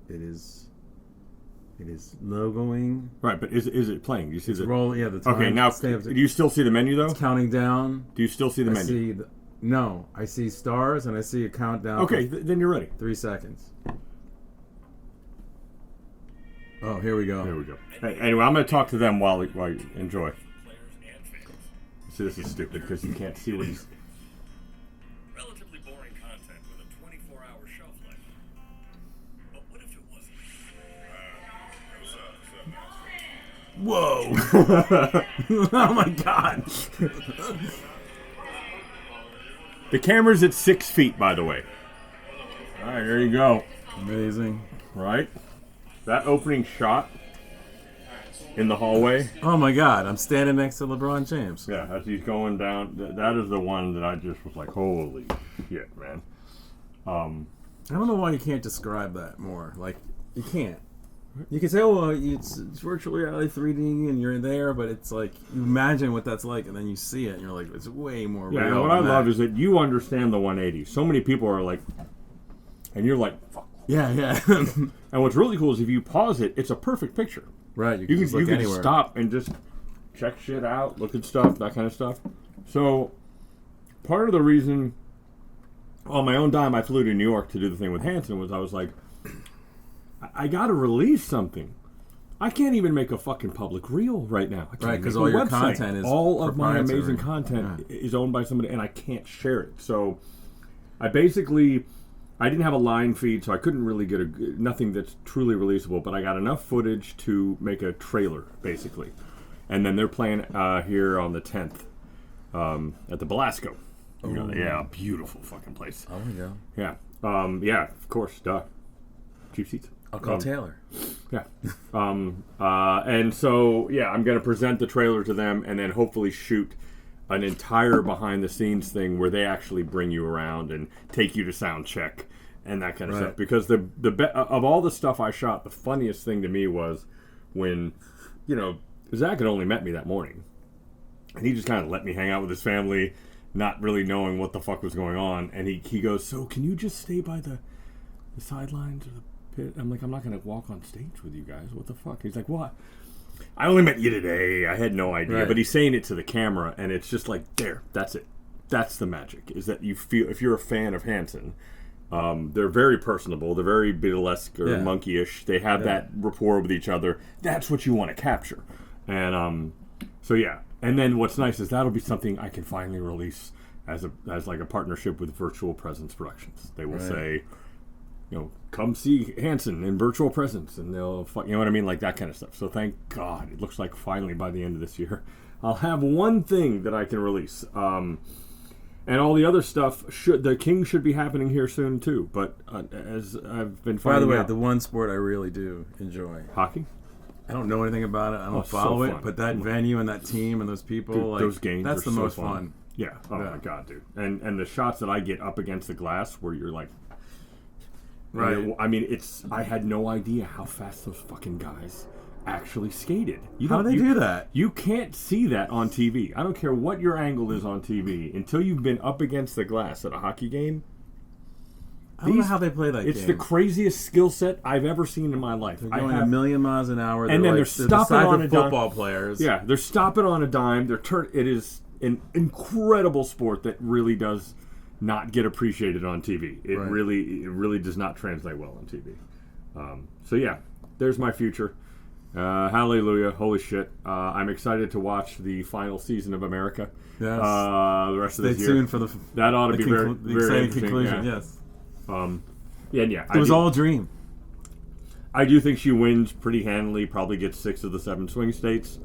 Speaker 4: It is logoing.
Speaker 2: Right, but is it playing? Do you see
Speaker 4: It's
Speaker 2: the
Speaker 4: rolling. Yeah, the time
Speaker 2: Okay, now
Speaker 4: stamps.
Speaker 2: do you still see the menu though?
Speaker 4: It's counting down.
Speaker 2: Do you still see the
Speaker 4: I
Speaker 2: menu?
Speaker 4: see no. I see stars and I see a countdown.
Speaker 2: Okay,
Speaker 4: for
Speaker 2: then you're ready.
Speaker 4: 3 seconds. Oh, here we go.
Speaker 2: There we go. Hey, anyway, I'm going to talk to them while you enjoy. See, this is stupid because you can't see what he's.
Speaker 5: Relatively boring content with a
Speaker 4: Whoa! Oh my god!
Speaker 2: The camera's at 6 feet, by the way. All right, there you go.
Speaker 4: Amazing.
Speaker 2: Right? That opening shot in the hallway.
Speaker 4: Oh my god, I'm standing next to LeBron James.
Speaker 2: Yeah, as he's going down, that is the one that I just was like, holy shit, man.
Speaker 4: I don't know why you can't describe that more. Like, you can't. You can say, oh, it's virtual reality 3D and you're there, but it's like, you imagine what that's like and then you see it and you're like, it's way more real.
Speaker 2: Yeah, and what I love is that you understand the 180. So many people are like, and you're like, fuck.
Speaker 4: Yeah, yeah.
Speaker 2: And what's really cool is if you pause it, it's a perfect picture.
Speaker 4: Right,
Speaker 2: You can stop and just check shit out, look at stuff, that kind of stuff. So, part of the reason, on my own dime, I flew to New York to do the thing with Hanson was I was like, I got to release something. I can't even make a fucking public reel right now.
Speaker 4: Right, because all your content is
Speaker 2: all of my amazing content is owned by somebody, and I can't share it. So, I didn't have a line feed, so I couldn't really get nothing that's truly releasable. But I got enough footage to make a trailer, basically. And then they're playing here on the 10th at the Belasco. Yeah, beautiful fucking place.
Speaker 4: Oh yeah.
Speaker 2: Yeah, yeah, of course, duh. Cheap seats.
Speaker 4: I'll call Taylor.
Speaker 2: Yeah. And so, yeah, I'm going to present the trailer to them and then hopefully shoot an entire behind-the-scenes thing where they actually bring you around and take you to sound check and that kind of stuff. Because of all the stuff I shot, the funniest thing to me was when, Zach had only met me that morning. And he just kind of let me hang out with his family, not really knowing what the fuck was going on. And he goes, so can you just stay by the sidelines or the pit? I'm like, I'm not going to walk on stage with you guys. What the fuck? He's like, what? I only met you today. I had no idea. But he's saying it to the camera, and it's just like, there, that's it. That's the magic, is that you feel, if you're a fan of Hanson, they're very personable. They're very Beatlesque or monkey-ish. They have that rapport with each other. That's what you want to capture. And so, yeah. And then what's nice is that'll be something I can finally release as like a partnership with Virtual Presence Productions. They will say, come see Hanson in Virtual Presence, and they'll, you know what I mean, like that kind of stuff. So thank God, it looks like finally by the end of this year, I'll have one thing that I can release. And all the other stuff, the King should be happening here soon too. But as I've been finding
Speaker 4: By the way,
Speaker 2: out,
Speaker 4: the one sport I really do enjoy.
Speaker 2: hockey.
Speaker 4: I don't know anything about it. I don't follow it, but that venue and that team and those people,
Speaker 2: Dude,
Speaker 4: like,
Speaker 2: those games,
Speaker 4: that's the
Speaker 2: so
Speaker 4: most fun.
Speaker 2: Yeah. Oh my God, dude. And the shots that I get up against the glass where you're like, right. I mean, I had no idea how fast those fucking guys actually skated.
Speaker 4: How do they do that?
Speaker 2: You can't see that on TV. I don't care what your angle is on TV until you've been up against the glass at a hockey game.
Speaker 4: I don't know how they play that game.
Speaker 2: It's the craziest skill set I've ever seen in my life.
Speaker 4: They're going a million miles an hour.
Speaker 2: And then they're stopping on a dime.
Speaker 4: Football players.
Speaker 2: Yeah, they're stopping on a dime. It is an incredible sport that really does not get appreciated on TV. It really does not translate well on TV. So yeah, there's my future. Hallelujah! Holy shit! I'm excited to watch the final season of America.
Speaker 4: Yes.
Speaker 2: The rest of this year.
Speaker 4: Stay tuned for
Speaker 2: that ought to be very
Speaker 4: exciting
Speaker 2: interesting.
Speaker 4: conclusion.
Speaker 2: Yeah.
Speaker 4: Yes.
Speaker 2: It
Speaker 4: was all a dream.
Speaker 2: I do think she wins pretty handily. Probably gets 6 of the 7 swing states.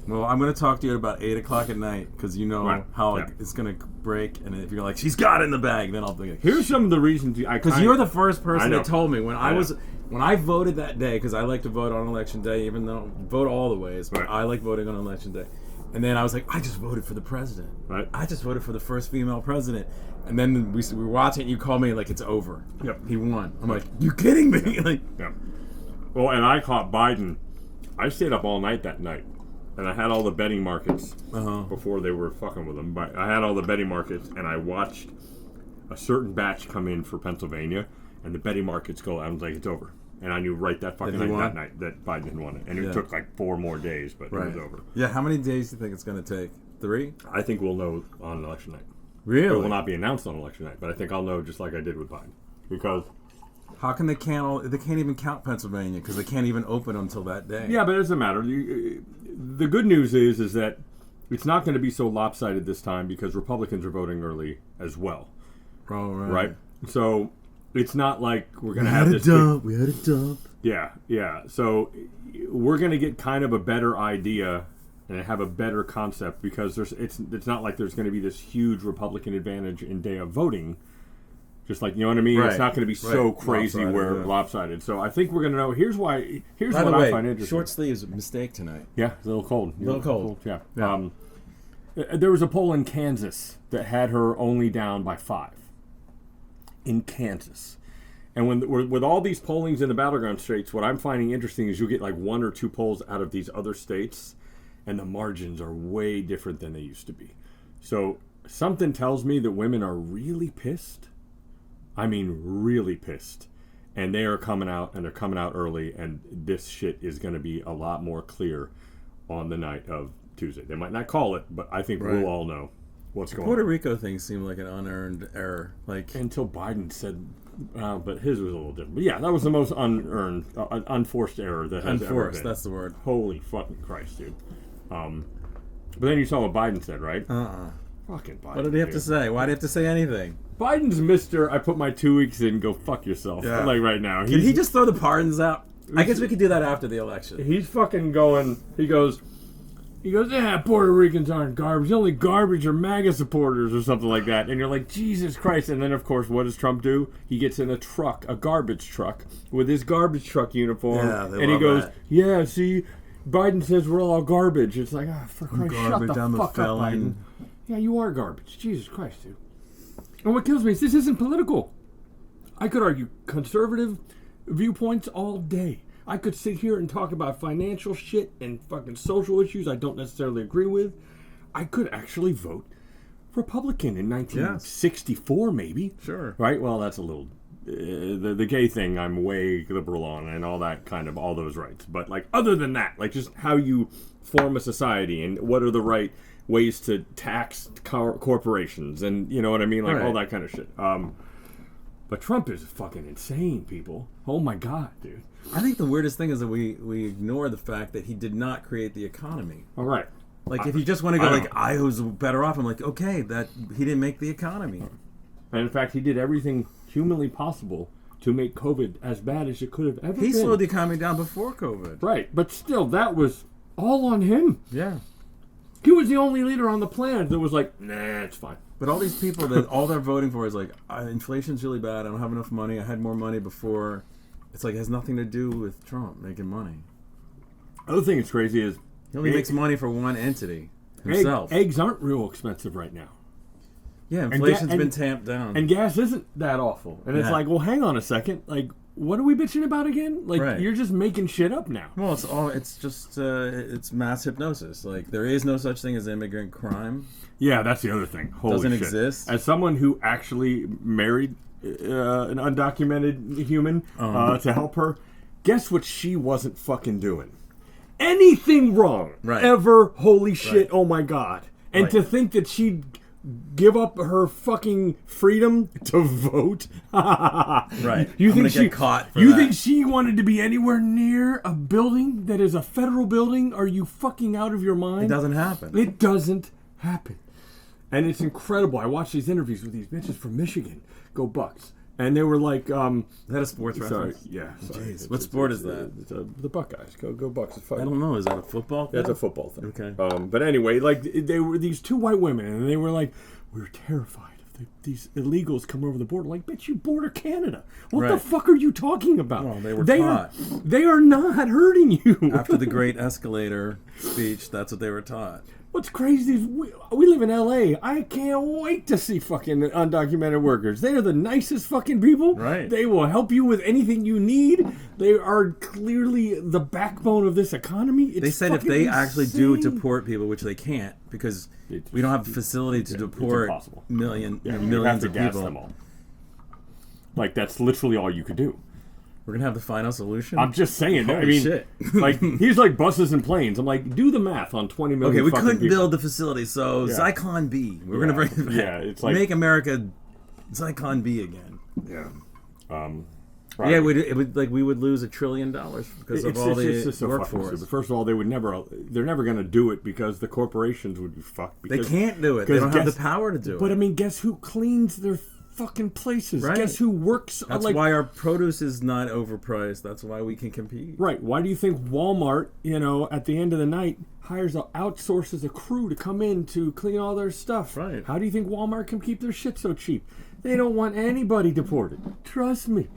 Speaker 4: Well, I'm going to talk to you at about 8 o'clock at night because you know how it's going to break. And if you're like, she's got it in the bag, then I'll be like,
Speaker 2: here's some of the reasons.
Speaker 4: Because you're the first person that told me when I voted that day, because I like to vote on election day, even though vote all the ways, but I like voting on election day. And then I was like, I just voted for the president.
Speaker 2: Right.
Speaker 4: I just voted for the first female president. And then we were watching it, and you called me like, it's over.
Speaker 2: Yep.
Speaker 4: He won. I'm like, you kidding me? Like,
Speaker 2: yeah. Well, and I caught Biden. I stayed up all night that night. And I had all the betting markets before they were fucking with them. But I had all the betting markets, and I watched a certain batch come in for Pennsylvania, and the betting markets go. I was like, it's over. And I knew right that fucking night, that night, that Biden had won it. And it took like 4 more days, but it was over.
Speaker 4: Yeah, how many days do you think it's going to take? 3?
Speaker 2: I think we'll know on election night.
Speaker 4: Really?
Speaker 2: It will not be announced on election night, but I think I'll know just like I did with Biden. Because
Speaker 4: how can they can't even count Pennsylvania because they can't even open until that day?
Speaker 2: Yeah, but it doesn't matter. The good news is that it's not going to be so lopsided this time because Republicans are voting early as well.
Speaker 4: Oh, right.
Speaker 2: Right? So it's not like we're going to have this.
Speaker 3: We had a dump.
Speaker 2: Yeah. So we're going to get kind of a better idea and have a better concept because it's not like there's going to be this huge Republican advantage in day of voting. Just like, you know what I mean?
Speaker 3: Right.
Speaker 2: It's not going to be so crazy lopsided. So I think we're going to know. Here's what I find interesting.
Speaker 3: Short sleeves, a mistake tonight.
Speaker 2: Yeah, a little cold. Yeah.
Speaker 3: Yeah.
Speaker 2: There was a poll in Kansas that had her only down by 5. In Kansas. And with all these pollings in the battleground states, what I'm finding interesting is you'll get like 1 or 2 polls out of these other states, and the margins are way different than they used to be. So something tells me that women are really pissed. I mean, really pissed. And they are coming out, and they're coming out early, and this shit is going to be a lot more clear on the night of Tuesday. They might not call it, but I think we'll all know what's going on.
Speaker 3: Puerto Rico thing seemed like an unearned error.
Speaker 2: Until Biden said, but his was a little different. But yeah, that was the most unearned, unforced error that has ever been.
Speaker 3: That's the word.
Speaker 2: Holy fucking Christ, dude. But then you saw what Biden said, right? Fucking Biden.
Speaker 3: What did he have to say? Why did he have to say anything?
Speaker 2: Biden's Mr. I put my 2 weeks in, go fuck yourself.
Speaker 3: Yeah.
Speaker 2: Like right now.
Speaker 3: Can he just throw the pardons out? I guess we could do that after the election.
Speaker 2: He's fucking going, he goes, yeah, Puerto Ricans aren't garbage. The only garbage are MAGA supporters or something like that. And you're like, Jesus Christ. And then, of course, what does Trump do? He gets in a garbage truck, with his garbage truck uniform.
Speaker 3: Yeah,
Speaker 2: and he goes, yeah, see, Biden says we're all garbage. It's like, for Christ, shut the fuck up, Biden. Yeah, you are garbage. Jesus Christ, dude. And what kills me is this isn't political. I could argue conservative viewpoints all day. I could sit here and talk about financial shit and fucking social issues I don't necessarily agree with. I could actually vote Republican in 1964, maybe.
Speaker 3: Sure.
Speaker 2: Right? Well, that's a little... the gay thing I'm way liberal on and all that kind of, all those rights. But, like, other than that, like, just how you form a society and what are the right ways to tax corporations and, you know what I mean? Like, all that kind of shit. But Trump is fucking insane, people. Oh, my God, dude.
Speaker 3: I think the weirdest thing is that we ignore the fact that he did not create the economy.
Speaker 2: All right.
Speaker 3: Like, if you just want to go like, I was better off, I'm like, okay, that he didn't make the economy.
Speaker 2: And in fact, he did everything humanly possible to make COVID as bad as it could have ever been.
Speaker 3: He slowed the economy down before COVID.
Speaker 2: Right. But still, that was all on him.
Speaker 3: Yeah.
Speaker 2: He was the only leader on the planet that was like, nah, it's fine.
Speaker 3: But all these people, that all they're voting for is like, inflation's really bad, I don't have enough money, I had more money before. It's like, it has nothing to do with Trump making money.
Speaker 2: Other thing that's crazy is...
Speaker 3: He only makes money for one entity, himself.
Speaker 2: Eggs aren't real expensive right now.
Speaker 3: Yeah, inflation's been tamped down.
Speaker 2: And gas isn't that awful. And it's like, well, hang on a second. Like, what are we bitching about again? Like, you're just making shit up now.
Speaker 3: Well, it's just mass hypnosis. Like, there is no such thing as immigrant crime.
Speaker 2: Yeah, that's the other thing. Holy
Speaker 3: Doesn't
Speaker 2: shit.
Speaker 3: exist.
Speaker 2: As someone who actually married an undocumented human to help her, guess what she wasn't fucking doing? Anything wrong.
Speaker 3: Right.
Speaker 2: Ever. Holy shit. Oh my God. And to think that she'd give up her fucking freedom to vote.
Speaker 3: Right.
Speaker 2: You
Speaker 3: I'm
Speaker 2: think
Speaker 3: she get caught for
Speaker 2: You
Speaker 3: that.
Speaker 2: think she wanted to be anywhere near a building that is a federal building? Are you fucking out of your mind?
Speaker 3: It doesn't happen.
Speaker 2: It doesn't happen. And it's incredible. I watched these interviews with these bitches from Michigan. Go Bucks. And they were like,
Speaker 3: is that a sports reference?
Speaker 2: Sorry.
Speaker 3: Jeez. What sport is that?
Speaker 2: It's the Buckeyes. Go Bucks. It's
Speaker 3: I don't know. Is that a football thing?
Speaker 2: That's a football thing.
Speaker 3: Okay.
Speaker 2: But anyway, like, they were these 2 white women, and they were like, we're terrified if these illegals come over the border. Like, bitch, you border Canada. What the fuck are you talking about?
Speaker 3: Well, they were taught.
Speaker 2: They are not hurting you.
Speaker 3: After the great escalator speech, that's what they were taught.
Speaker 2: What's crazy is we live in L.A. I can't wait to see fucking undocumented workers. They are the nicest fucking people.
Speaker 3: Right.
Speaker 2: They will help you with anything you need. They are clearly the backbone of this economy. It's
Speaker 3: they said if they actually do deport people, which they can't, because we don't have a facility to deport millions of people.
Speaker 2: Them all. Like, that's literally all you could do.
Speaker 3: We're going to have the final solution?
Speaker 2: I'm just saying.
Speaker 3: Holy
Speaker 2: I mean,
Speaker 3: shit.
Speaker 2: like, he's like buses and planes. I'm like, do the math on 20 million.
Speaker 3: Okay, we
Speaker 2: fucking
Speaker 3: couldn't
Speaker 2: people.
Speaker 3: build the facility, so Zyklon B. We're going to bring it back.
Speaker 2: Yeah, it's like...
Speaker 3: Make America Zyklon B again.
Speaker 2: Yeah.
Speaker 3: Right. Yeah, we would lose $1 trillion because of all the
Speaker 2: so
Speaker 3: workforce.
Speaker 2: First of all, they're never going to do it because the corporations would be fucked.
Speaker 3: They can't do it. They don't have the power to do it.
Speaker 2: But I mean, guess who cleans their fucking places.
Speaker 3: Right.
Speaker 2: Guess who works?
Speaker 3: That's why our produce is not overpriced. That's why we can compete.
Speaker 2: Right. Why do you think Walmart, at the end of the night, outsources a crew to come in to clean all their stuff?
Speaker 3: Right.
Speaker 2: How do you think Walmart can keep their shit so cheap? They don't want anybody deported. Trust me.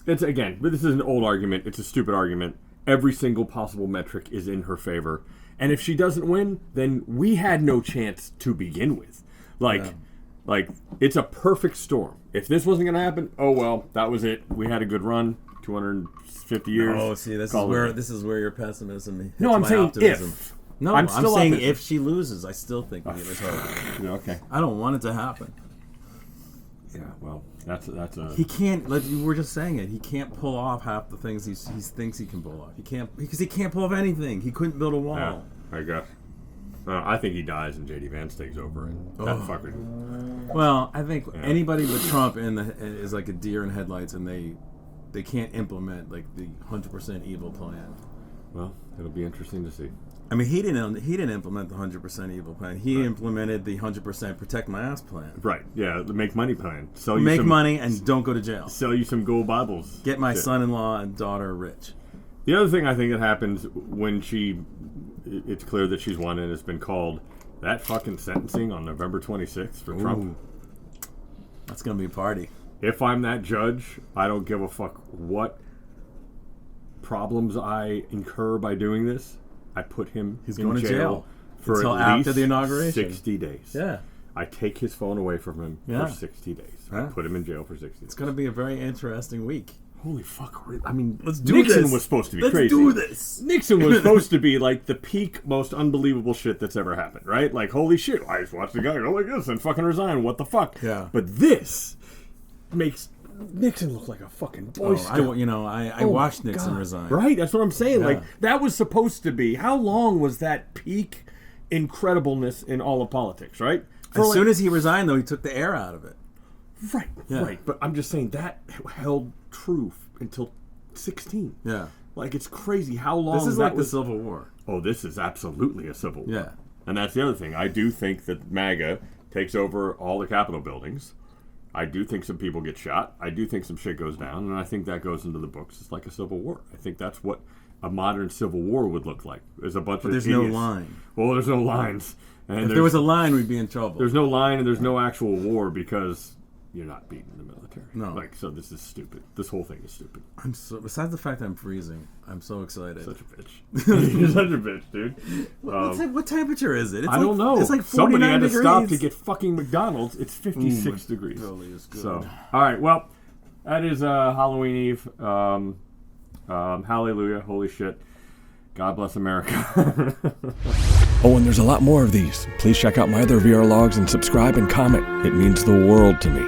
Speaker 2: It's again, but this is an old argument. It's a stupid argument. Every single possible metric is in her favor. And if she doesn't win, then we had no chance to begin with. Like, it's a perfect storm. If this wasn't going to happen, oh well, that was it. We had a good run, 250 years.
Speaker 3: Oh, see, this is where your pessimism hits
Speaker 2: No, I'm
Speaker 3: my
Speaker 2: saying
Speaker 3: optimism.
Speaker 2: if.
Speaker 3: No, I'm saying if she loses, I still think we get her.
Speaker 2: Yeah, okay.
Speaker 3: I don't want it to happen.
Speaker 2: Yeah, well, that's a...
Speaker 3: He can't. Like we were just saying it. He can't pull off half the things he thinks he can pull off. He can't because he can't pull off anything. He couldn't build a wall.
Speaker 2: Yeah, I guess. I think he dies and J.D. Vance takes over and that fucker.
Speaker 3: Well, I think anybody but Trump is like a deer in headlights, and they can't implement like the 100% evil plan.
Speaker 2: Well, it'll be interesting to see.
Speaker 3: I mean, he didn't implement the 100% evil plan. He implemented the 100% protect my ass plan.
Speaker 2: Right. Yeah. The make money plan.
Speaker 3: Make money and don't go to jail.
Speaker 2: Sell you some gold Bibles.
Speaker 3: Get my son-in-law and daughter rich.
Speaker 2: The other thing I think that happens when it's clear that she's won and it's been called, that fucking sentencing on November 26th for Trump.
Speaker 3: That's gonna be a party.
Speaker 2: If I'm that judge, I don't give a fuck what problems I incur by doing this. I put him
Speaker 3: going to jail
Speaker 2: for
Speaker 3: until
Speaker 2: at least
Speaker 3: after the inauguration.
Speaker 2: 60 days.
Speaker 3: Yeah.
Speaker 2: I take his phone away from him for 60 days. I put him in jail for 60 days.
Speaker 3: It's going to be a very interesting week.
Speaker 2: Holy fuck. I mean,
Speaker 3: let's do
Speaker 2: Nixon
Speaker 3: this.
Speaker 2: was supposed to be
Speaker 3: Let's
Speaker 2: crazy.
Speaker 3: do this.
Speaker 2: Nixon was supposed to be like the peak, most unbelievable shit that's ever happened, right? Like, holy shit, I just watched the guy go like this and fucking resign. What the fuck?
Speaker 3: Yeah.
Speaker 2: But this makes Nixon looked like a fucking boy scout.
Speaker 3: I watched Nixon resign.
Speaker 2: Right, that's what I'm saying.
Speaker 3: Yeah.
Speaker 2: Like, that was supposed to be. How long was that peak incredibleness in all of politics? Right.
Speaker 3: As soon as he resigned, though, he took the air out of it.
Speaker 2: Right. Yeah. Right. But I'm just saying that held true until 16.
Speaker 3: Yeah.
Speaker 2: Like, it's crazy how long.
Speaker 3: This is like the Civil War.
Speaker 2: Oh, this is absolutely a civil war.
Speaker 3: Yeah.
Speaker 2: And that's the other thing. I do think that MAGA takes over all the Capitol buildings. I do think some people get shot. I do think some shit goes down, and I think that goes into the books. It's like a civil war. I think that's what a modern civil war would look like. There's a bunch of
Speaker 3: there's
Speaker 2: idiots.
Speaker 3: no line.
Speaker 2: Well, there's no lines. And
Speaker 3: if there was a line, we'd be in trouble.
Speaker 2: There's no line, and there's no actual war because you're not beating the military.
Speaker 3: No.
Speaker 2: Like, so this is stupid. This whole thing is stupid.
Speaker 3: Besides the fact that I'm freezing, I'm so excited.
Speaker 2: Such a bitch. You're such a bitch, dude.
Speaker 3: What temperature is it?
Speaker 2: I don't know.
Speaker 3: It's like 49
Speaker 2: Somebody had
Speaker 3: degrees.
Speaker 2: to stop to get fucking McDonald's. It's 56 degrees.
Speaker 3: Really is good.
Speaker 2: So, all right. Well, that is Halloween Eve. Hallelujah. Holy shit. God bless America.
Speaker 1: Oh, and there's a lot more of these. Please check out my other VR logs and subscribe and comment. It means the world to me.